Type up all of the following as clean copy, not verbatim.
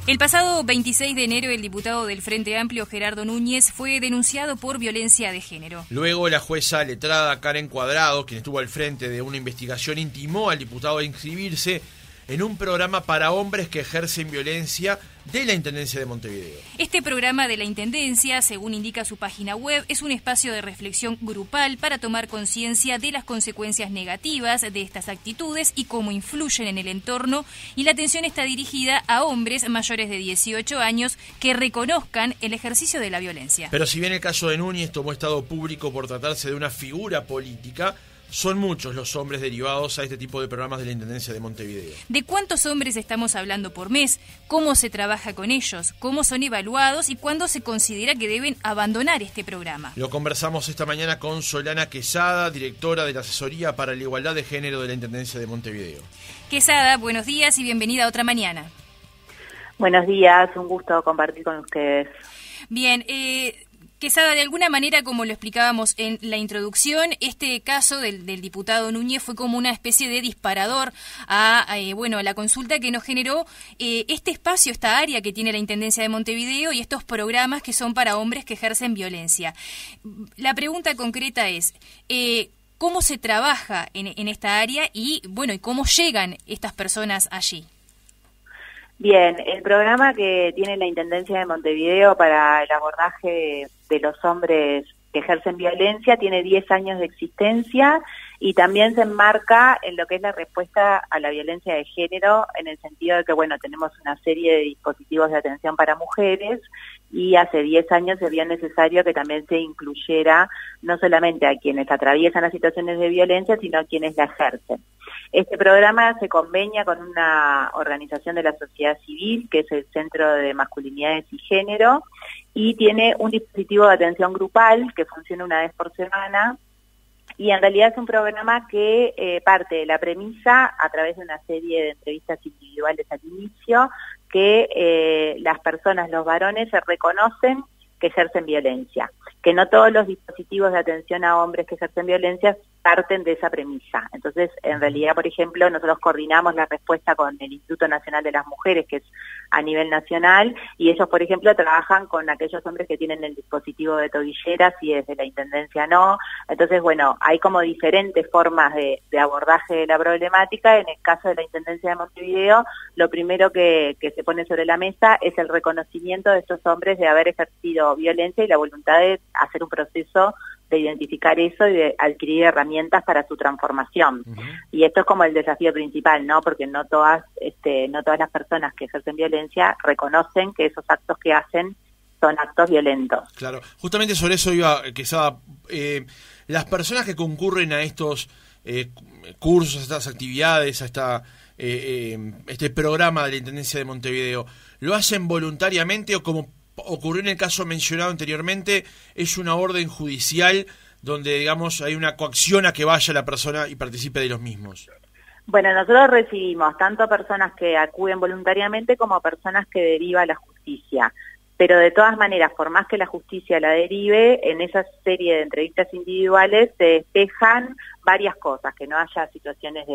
El pasado 26 de enero, el diputado del Frente Amplio, Gerardo Núñez, fue denunciado por violencia de género. Luego, la jueza letrada Karen Cuadrado, quien estuvo al frente de una investigación, intimó al diputado a inscribirse en un programa para hombres que ejercen violencia de la Intendencia de Montevideo. Este programa de la Intendencia, según indica su página web, es un espacio de reflexión grupal para tomar conciencia de las consecuencias negativas de estas actitudes y cómo influyen en el entorno, y la atención está dirigida a hombres mayores de 18 años que reconozcan el ejercicio de la violencia. Pero si bien el caso de Núñez tomó estado público por tratarse de una figura política, son muchos los hombres derivados a este tipo de programas de la Intendencia de Montevideo. ¿De cuántos hombres estamos hablando por mes? ¿Cómo se trabaja con ellos? ¿Cómo son evaluados? ¿Y cuándo se considera que deben abandonar este programa? Lo conversamos esta mañana con Solana Quesada, directora de la Asesoría para la Igualdad de Género de la Intendencia de Montevideo. Quesada, buenos días y bienvenida a Otra Mañana. Buenos días, un gusto compartir con ustedes. Bien, Quesada, de alguna manera, como lo explicábamos en la introducción, este caso del diputado Núñez fue como una especie de disparador a la consulta que nos generó este espacio, esta área que tiene la Intendencia de Montevideo y estos programas que son para hombres que ejercen violencia. La pregunta concreta es, ¿cómo se trabaja en esta área y cómo llegan estas personas allí? Bien, el programa que tiene la Intendencia de Montevideo para el abordaje de los hombres que ejercen violencia tiene 10 años de existencia y también se enmarca en lo que es la respuesta a la violencia de género, en el sentido de que, tenemos una serie de dispositivos de atención para mujeres y hace 10 años se vio necesario que también se incluyera no solamente a quienes atraviesan las situaciones de violencia, sino a quienes la ejercen. Este programa se convenia con una organización de la sociedad civil, que es el Centro de Masculinidades y Género, y tiene un dispositivo de atención grupal que funciona una vez por semana, y en realidad es un programa que parte de la premisa, a través de una serie de entrevistas individuales al inicio, que las personas, los varones, se reconocen que ejercen violencia, que no todos los dispositivos de atención a hombres que ejercen violencia parten de esa premisa. Entonces, en realidad, por ejemplo, nosotros coordinamos la respuesta con el Instituto Nacional de las Mujeres, que es a nivel nacional, y ellos, por ejemplo, trabajan con aquellos hombres que tienen el dispositivo de tobilleras y desde la Intendencia no. Entonces, hay como diferentes formas de abordaje de la problemática. En el caso de la Intendencia de Montevideo, lo primero que se pone sobre la mesa es el reconocimiento de estos hombres de haber ejercido violencia y la voluntad de hacer un proceso de identificar eso y de adquirir herramientas para su transformación. Y esto es como el desafío principal, ¿no? Porque no todas las personas que ejercen violencia reconocen que esos actos que hacen son actos violentos. Claro, justamente sobre eso iba, Quesada. Las personas que concurren a estos cursos, a estas actividades, a este programa de la Intendencia de Montevideo, ¿lo hacen voluntariamente o, como ocurrió en el caso mencionado anteriormente, es una orden judicial donde, digamos, hay una coacción a que vaya la persona y participe de los mismos? Bueno, nosotros recibimos tanto personas que acuden voluntariamente como personas que deriva la justicia. Pero de todas maneras, por más que la justicia la derive, en esa serie de entrevistas individuales se despejan varias cosas, que no haya situaciones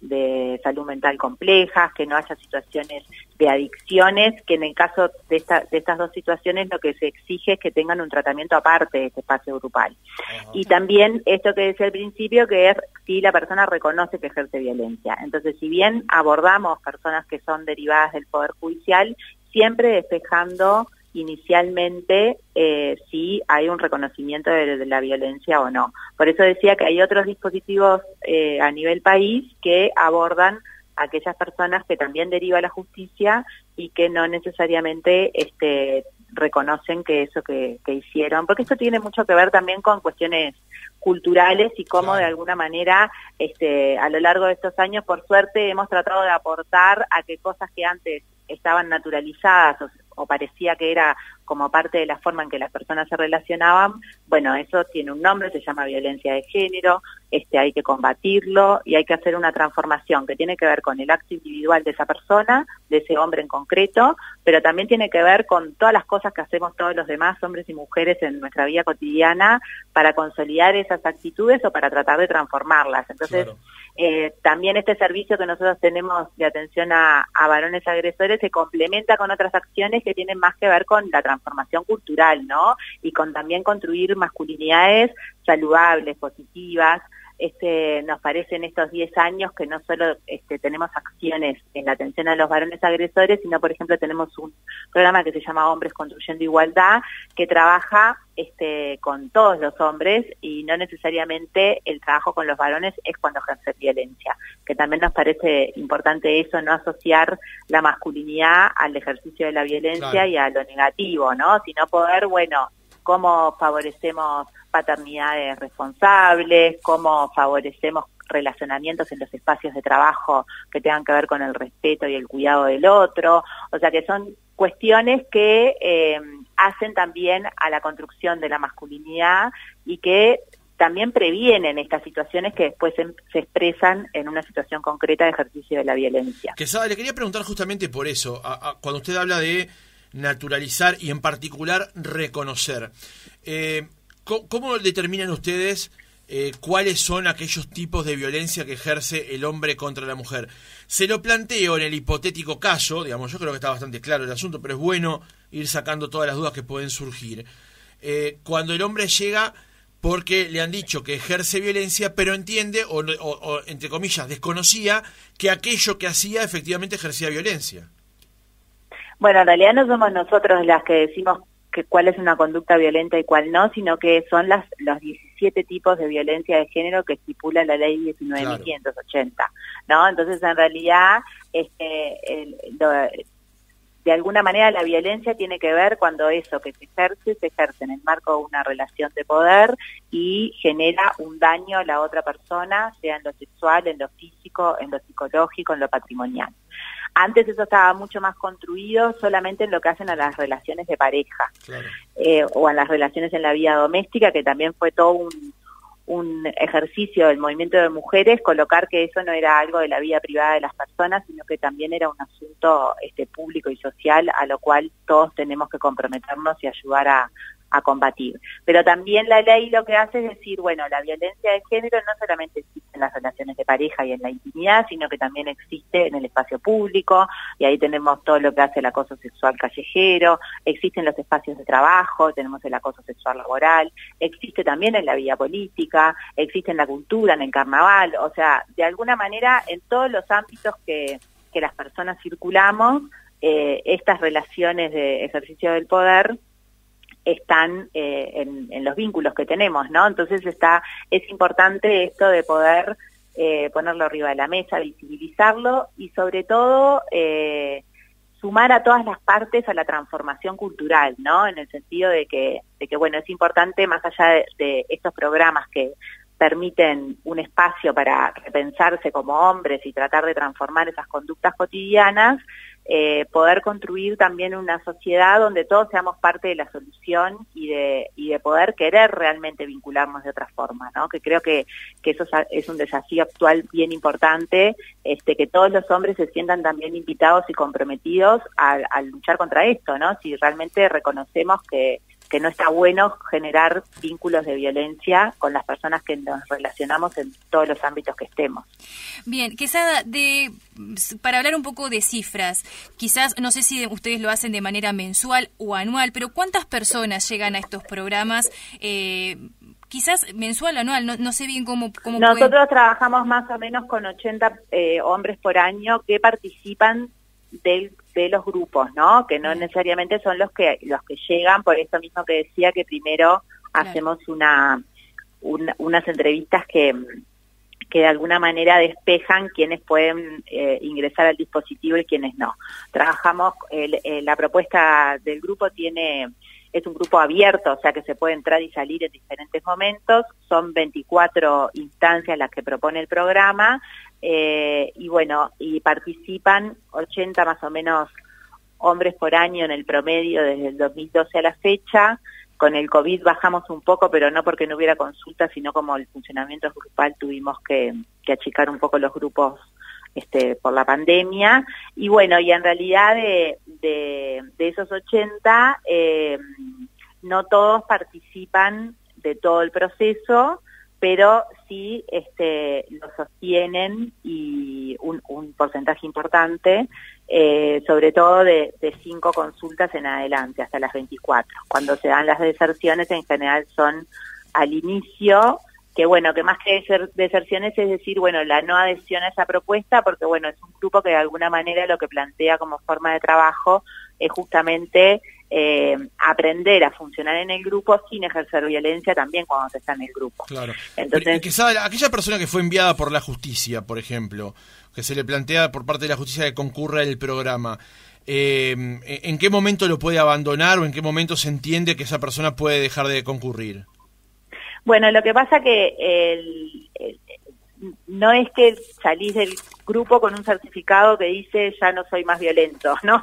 de salud mental complejas, que no haya situaciones de adicciones, que en el caso de estas dos situaciones lo que se exige es que tengan un tratamiento aparte de este espacio grupal. Y también esto que decía al principio, que es si la persona reconoce que ejerce violencia. Entonces, si bien abordamos personas que son derivadas del Poder Judicial, siempre despejando inicialmente si hay un reconocimiento de la violencia o no. Por eso decía que hay otros dispositivos a nivel país que abordan a aquellas personas que también deriva la justicia y que no necesariamente reconocen que eso que hicieron, porque esto tiene mucho que ver también con cuestiones culturales y cómo de alguna manera a lo largo de estos años, por suerte, hemos tratado de aportar a que cosas que antes estaban naturalizadas o parecía que era como parte de la forma en que las personas se relacionaban, bueno, eso tiene un nombre, se llama violencia de género, hay que combatirlo y hay que hacer una transformación que tiene que ver con el acto individual de esa persona, de ese hombre en concreto, pero también tiene que ver con todas las cosas que hacemos todos los demás, hombres y mujeres, en nuestra vida cotidiana, para consolidar esas actitudes o para tratar de transformarlas. Entonces, claro. También este servicio que nosotros tenemos de atención a varones agresores se complementa con otras acciones que tienen más que ver con la transformación cultural, ¿no? Y con también construir masculinidades saludables, positivas. Nos parece en estos 10 años que no solo tenemos acciones en la atención a los varones agresores, sino, por ejemplo, tenemos un programa que se llama Hombres Construyendo Igualdad, que trabaja con todos los hombres y no necesariamente el trabajo con los varones es cuando ejercen violencia, que también nos parece importante eso, no asociar la masculinidad al ejercicio de la violencia, claro, y a lo negativo, ¿no? Sino poder, bueno, cómo favorecemos paternidades responsables, cómo favorecemos relacionamientos en los espacios de trabajo que tengan que ver con el respeto y el cuidado del otro, o sea que son cuestiones que hacen también a la construcción de la masculinidad y que también previenen estas situaciones que después se expresan en una situación concreta de ejercicio de la violencia. Quesada, le quería preguntar justamente por eso, cuando usted habla de naturalizar y en particular reconocer, ¿cómo determinan ustedes cuáles son aquellos tipos de violencia que ejerce el hombre contra la mujer? Se lo planteo en el hipotético caso, digamos, yo creo que está bastante claro el asunto, pero es bueno ir sacando todas las dudas que pueden surgir. Cuando el hombre llega porque le han dicho que ejerce violencia, pero entiende, o entre comillas, desconocía que aquello que hacía efectivamente ejercía violencia. Bueno, en realidad no somos nosotros las que decimos que cuál es una conducta violenta y cuál no, sino que son los 17 tipos de violencia de género que estipula la ley 19.580, claro, ¿no? Entonces, en realidad, de alguna manera la violencia tiene que ver cuando eso que se ejerce en el marco de una relación de poder y genera un daño a la otra persona, sea en lo sexual, en lo físico, en lo psicológico, en lo patrimonial. Antes eso estaba mucho más construido solamente en lo que hacen a las relaciones de pareja, claro, o a las relaciones en la vida doméstica, que también fue todo un ejercicio del movimiento de mujeres, colocar que eso no era algo de la vida privada de las personas, sino que también era un asunto público y social a lo cual todos tenemos que comprometernos y ayudar a combatir. Pero también la ley lo que hace es decir, bueno, la violencia de género no solamente existe en las relaciones de pareja y en la intimidad, sino que también existe en el espacio público, y ahí tenemos todo lo que hace el acoso sexual callejero, existe en los espacios de trabajo, tenemos el acoso sexual laboral, existe también en la vida política, existe en la cultura, en el carnaval, o sea, de alguna manera en todos los ámbitos que las personas circulamos, estas relaciones de ejercicio del poder están en los vínculos que tenemos, ¿no? Entonces es importante esto de poder ponerlo arriba de la mesa, visibilizarlo y sobre todo sumar a todas las partes a la transformación cultural, ¿no? En el sentido de que bueno, es importante, más allá de estos programas que permiten un espacio para repensarse como hombres y tratar de transformar esas conductas cotidianas, poder construir también una sociedad donde todos seamos parte de la solución y de poder querer realmente vincularnos de otra forma, ¿no? Que creo que eso es un desafío actual bien importante, que todos los hombres se sientan también invitados y comprometidos a luchar contra esto, ¿no? Si realmente reconocemos que no está bueno generar vínculos de violencia con las personas que nos relacionamos en todos los ámbitos que estemos. Bien, Quesada, para hablar un poco de cifras, quizás, no sé si ustedes lo hacen de manera mensual o anual, pero ¿cuántas personas llegan a estos programas? Quizás mensual o anual, no sé bien cómo Nosotros trabajamos más o menos con 80 hombres por año que participan de los grupos, ¿no? Que no necesariamente son los que llegan, por eso mismo que decía que primero hacemos unas entrevistas que de alguna manera despejan quiénes pueden ingresar al dispositivo y quiénes no. Trabajamos, la propuesta del grupo es un grupo abierto, o sea que se puede entrar y salir en diferentes momentos, son 24 instancias las que propone el programa, y bueno, y participan 80 más o menos hombres por año en el promedio desde el 2012 a la fecha. Con el COVID bajamos un poco, pero no porque no hubiera consultas, sino como el funcionamiento grupal tuvimos que achicar un poco los grupos por la pandemia. Y bueno, y en realidad de esos 80, no todos participan de todo el proceso, pero sí lo sostienen, y un porcentaje importante, sobre todo de 5 consultas en adelante, hasta las 24. Cuando se dan las deserciones, en general son al inicio, que bueno, que más que deserciones es decir, bueno, la no adhesión a esa propuesta, porque bueno, es un grupo que de alguna manera lo que plantea como forma de trabajo es justamente aprender a funcionar en el grupo sin ejercer violencia también cuando se está en el grupo. Claro. Entonces, aquella persona que fue enviada por la justicia, por ejemplo, que se le plantea por parte de la justicia que concurra el programa, ¿en qué momento lo puede abandonar o en qué momento se entiende que esa persona puede dejar de concurrir? Bueno, lo que pasa que no es que salís del grupo con un certificado que dice ya no soy más violento, ¿no?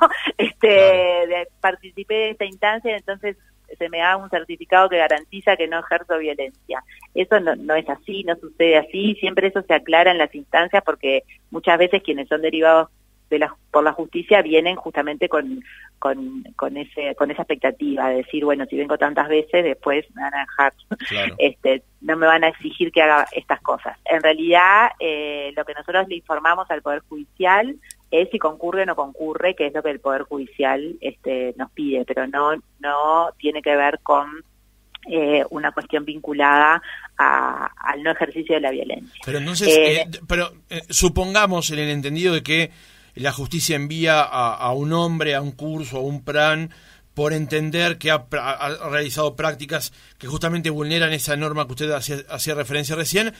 Claro. Participé de esta instancia, entonces se me da un certificado que garantiza que no ejerzo violencia. Eso no es así, no sucede así, siempre eso se aclara en las instancias, porque muchas veces quienes son derivados por la justicia vienen justamente con esa expectativa de decir, bueno, si vengo tantas veces, después me van a dejar, claro, no me van a exigir que haga estas cosas. En realidad, lo que nosotros le informamos al Poder Judicial es si concurre o no concurre, que es lo que el Poder Judicial nos pide, pero no tiene que ver con una cuestión vinculada al no ejercicio de la violencia. Pero entonces, supongamos en el entendido de que la justicia envía a un hombre a un curso, a un plan, por entender que ha realizado prácticas que justamente vulneran esa norma que usted hacía referencia recién,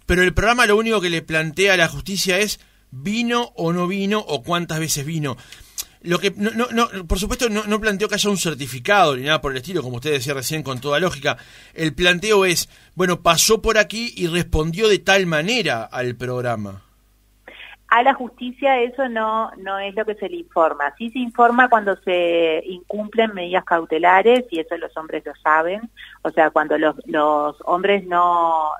pero el programa lo único que le plantea a la justicia es ¿vino o no vino o cuántas veces vino? Lo que por supuesto no planteo que haya un certificado ni nada por el estilo, como usted decía recién con toda lógica. El planteo es, bueno, pasó por aquí y respondió de tal manera al programa. A la justicia eso no es lo que se le informa. Sí se informa cuando se incumplen medidas cautelares, y eso los hombres lo saben. O sea, cuando los hombres no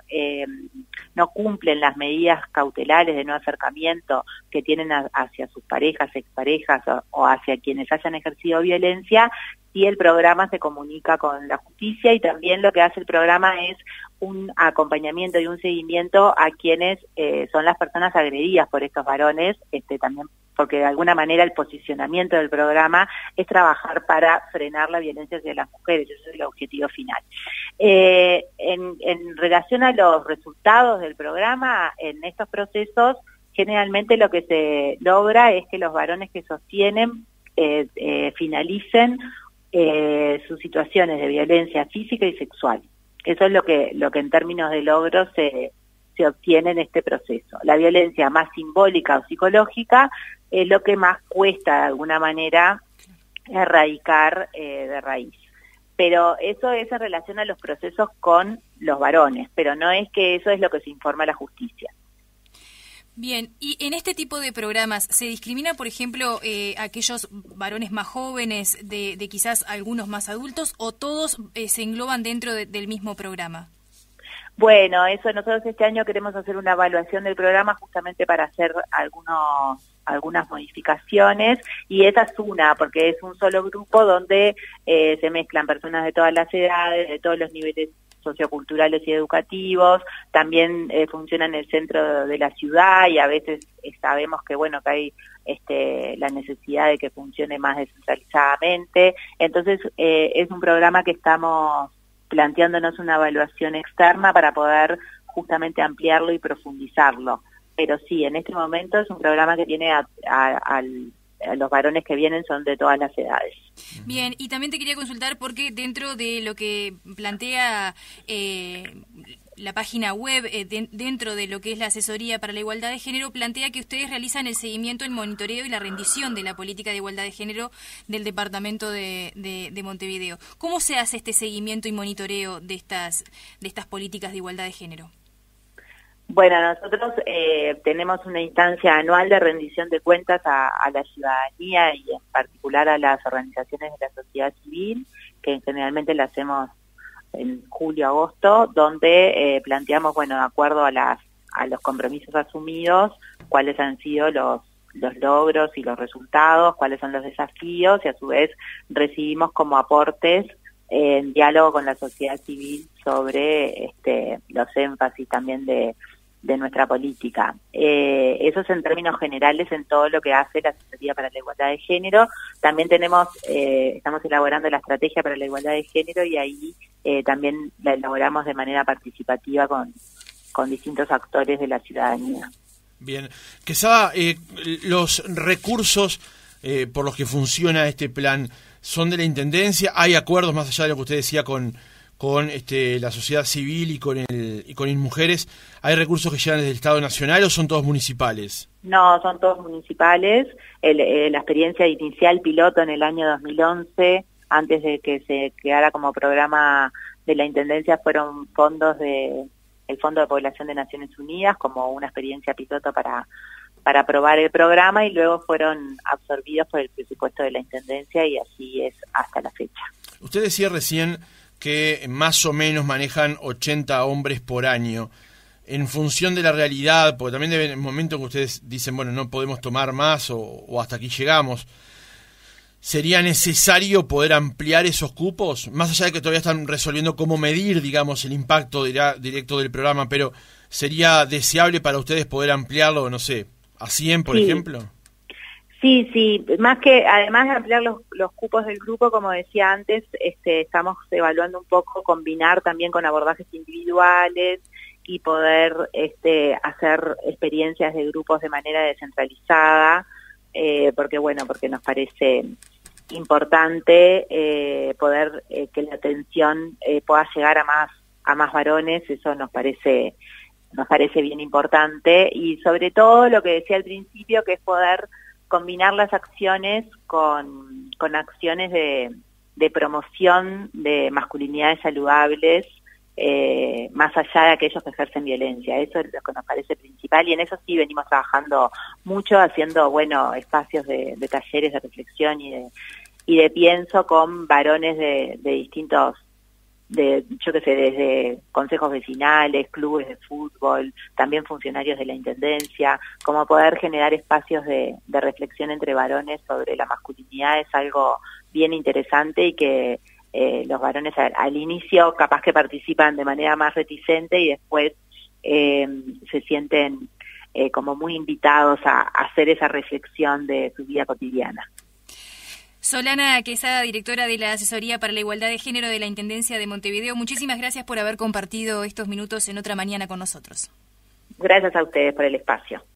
cumplen las medidas cautelares de no acercamiento que tienen hacia sus parejas, exparejas o hacia quienes hayan ejercido violencia, sí el programa se comunica con la justicia, y también lo que hace el programa es un acompañamiento y un seguimiento a quienes son las personas agredidas por estos varones, también porque de alguna manera el posicionamiento del programa es trabajar para frenar la violencia hacia las mujeres, ese es el objetivo final. En relación a los resultados del programa, en estos procesos, generalmente lo que se logra es que los varones que sostienen finalicen sus situaciones de violencia física y sexual. Eso es lo que en términos de logro se obtiene en este proceso. La violencia más simbólica o psicológica es lo que más cuesta de alguna manera erradicar de raíz. Pero eso es en relación a los procesos con los varones, pero no es que eso es lo que se informa a la justicia. Bien, y en este tipo de programas, ¿se discrimina, por ejemplo, aquellos varones más jóvenes de quizás algunos más adultos, o todos se engloban dentro del mismo programa? Bueno, eso nosotros este año queremos hacer una evaluación del programa justamente para hacer algunas modificaciones, y esa es una, porque es un solo grupo donde se mezclan personas de todas las edades, de todos los niveles socioculturales y educativos, también funciona en el centro de la ciudad, y a veces sabemos que bueno, que hay la necesidad de que funcione más descentralizadamente. Entonces es un programa que estamos planteándonos una evaluación externa para poder justamente ampliarlo y profundizarlo. Pero sí, en este momento es un programa que tiene a los varones que vienen son de todas las edades. Bien, y también te quería consultar porque dentro de lo que plantea la página web, dentro de lo que es la asesoría para la igualdad de género, plantea que ustedes realizan el seguimiento, el monitoreo y la rendición de la política de igualdad de género del departamento de Montevideo. ¿Cómo se hace este seguimiento y monitoreo de estas políticas de igualdad de género? Bueno, nosotros tenemos una instancia anual de rendición de cuentas a la ciudadanía y en particular a las organizaciones de la sociedad civil, que generalmente la hacemos en julio, agosto, donde planteamos, bueno, de acuerdo a los compromisos asumidos, cuáles han sido los logros y los resultados, cuáles son los desafíos, y a su vez recibimos como aportes en diálogo con la sociedad civil sobre los énfasis también de nuestra política. Eso es en términos generales en todo lo que hace la Asesoría para la Igualdad de Género. También estamos elaborando la estrategia para la igualdad de género y ahí también la elaboramos de manera participativa con distintos actores de la ciudadanía. Bien. Quesada, los recursos por los que funciona este plan son de la Intendencia. ¿Hay acuerdos más allá de lo que usted decía con la sociedad civil y con InMujeres? ¿Hay recursos que llegan desde el Estado Nacional o son todos municipales? No, son todos municipales. La experiencia inicial piloto en el año 2011, antes de que se quedara como programa de la Intendencia, fueron fondos el Fondo de Población de Naciones Unidas como una experiencia piloto para aprobar el programa, y luego fueron absorbidos por el presupuesto de la Intendencia, y así es hasta la fecha. Usted decía recién que más o menos manejan 80 hombres por año. En función de la realidad, porque también debe, en el momento que ustedes dicen, bueno, no podemos tomar más o hasta aquí llegamos, ¿sería necesario poder ampliar esos cupos? Más allá de que todavía están resolviendo cómo medir, digamos, el impacto directo del programa, pero ¿sería deseable para ustedes poder ampliarlo, no sé, a 100, por ejemplo? Sí, más que, además de ampliar los cupos del grupo, como decía antes, estamos evaluando un poco combinar también con abordajes individuales y poder hacer experiencias de grupos de manera descentralizada, porque nos parece importante poder que la atención pueda llegar a más varones. Eso nos parece bien importante, y sobre todo lo que decía al principio, que es poder combinar las acciones con acciones de promoción de masculinidades saludables, más allá de aquellos que ejercen violencia. Eso es lo que nos parece principal, y en eso sí venimos trabajando mucho, haciendo espacios de talleres de reflexión y de pienso con varones de distintos, desde consejos vecinales, clubes de fútbol, también funcionarios de la Intendencia. Como poder generar espacios de reflexión entre varones sobre la masculinidad es algo bien interesante, y que los varones al inicio capaz que participan de manera más reticente, y después se sienten como muy invitados a hacer esa reflexión de su vida cotidiana. Solana Quesada, directora de la Asesoría para la Igualdad de Género de la Intendencia de Montevideo, muchísimas gracias por haber compartido estos minutos en Otra Mañana con nosotros. Gracias a ustedes por el espacio.